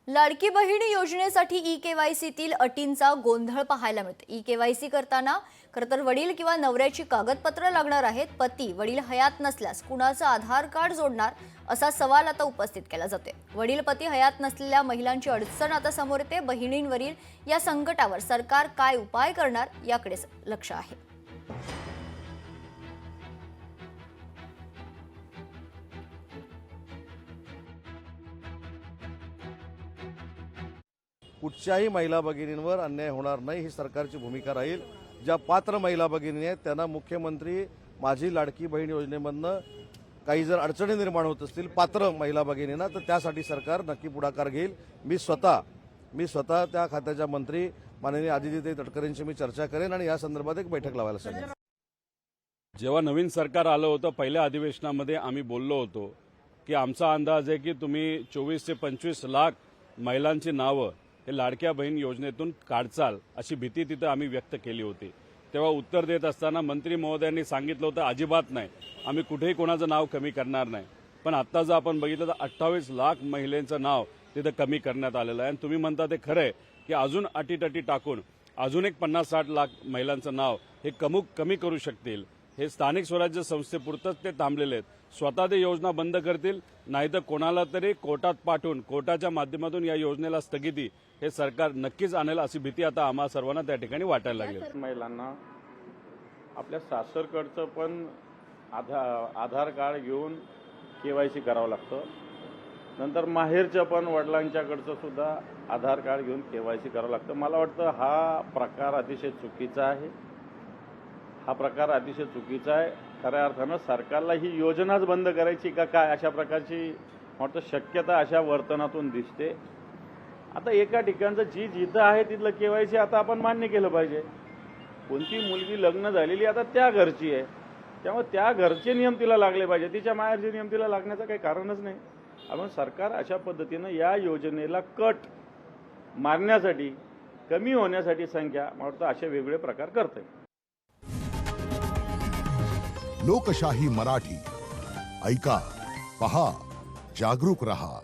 लाडकी बहीण योजनेसाठी ई-केवायसीतील अटींचा गोंधळ पाहायला मिळतो। ई-केवायसी करताना खरतर वडील किंवा नवऱ्याची कागदपत्र लागणार आहेत। पती वडील हयात नसल्यास कुणाचं आधार कार्ड जोडणार असा सवाल आता उपस्थित केला जातोय। वडील पती हयात नसलेल्या महिलांची अडचण आता समोर येते। बहिणींवरील या संकटावर सरकार काय उपाय करणार याकडे लक्ष आहे। कुठच्याही महिला भगिनींवर अन्याय होणार नाही ही सरकारची भूमिका राहील। ज्या पात्र महिला भगिनी आहेत त्यांना मुख्यमंत्री माझी लाडकी बहीण योजनेमधनं काही जर अडचणी निर्माण होत असतील पात्र महिला भगिनींना तर त्यासाठी सरकार नक्की पुढाकार घेईल। मी स्वतः त्या खात्याच्या मंत्री माननीय आदिती तटकरेंशी मी चर्चा करेन आणि या संदर्भात एक बैठक लावायला सांगेन। जेव्हा नवीन सरकार आलं होतं पहिल्या अधिवेशनामध्ये आम्ही बोललो होतो की आमचा अंदाज आहे की तुम्ही 24 ते 25 लाख महिलांची नावं हे लाडक्या बहीण योजनेतून काढचाल अशी भीती तिथं आम्ही व्यक्त केली होती। तेव्हा उत्तर देत असताना मंत्री महोदयांनी सांगितलं होतं अजिबात नाही, आम्ही कुठेही कोणाचं नाव कमी करणार नाही। पण आता जर आपण बघितलं तर 28 लाख महिलांचं नाव तिथं कमी करण्यात आलेलं आहे। आणि तुम्ही म्हणता ते खरं आहे की अजून अटीतटी टाकून अजून एक 50-60 लाख महिलांचं नाव हे कमी करू शकतील। हे स्थानिक स्वराज्य संस्थेपुरतंच ते थांबलेले आहेत। स्वतः ते योजना बंद करतील नाहीतर कोणाला तरी कोर्टात पाठवून कोर्टाच्या माध्यमातून या योजनेला स्थगिती हे सरकार नक्कीच आणेल अशी भीती आता आम्हा सर्वांना त्या ठिकाणी वाटायला लागली। महिलांना आपल्या सासरकडचं पण आधार कार्ड घेऊन केवायसी करावं लागतं। नंतर माहेरचं पण वडिलांच्याकडचं सुद्धा आधार कार्ड घेऊन केवायसी करावं लागतं। मला वाटतं हा प्रकार अतिशय चुकीचा आहे। खऱ्या अर्थानं सरकारला ही योजनाच बंद करायची का काय अशा प्रकारची वाटतं शक्यता अशा वर्तनातून दिसते। आता एका ठिकाणचं जिथं आहे तिथलं केवायसी आता आपण मान्य केलं पाहिजे। कोणती मुलगी लग्न झालेली आता त्या घरची आहे त्यामुळे त्या घरचे नियम तिला लागले पाहिजे, तिच्या माहेरचे नियम तिला लागण्याचं काही कारणच नाही। आपण सरकार अशा पद्धतीनं या योजनेला कट मारण्यासाठी कमी होण्यासाठी संख्या मला वाटतं असे वेगळे प्रकार करते। लोकशाही मराठी ऐका, पहा, जागरूक रहा।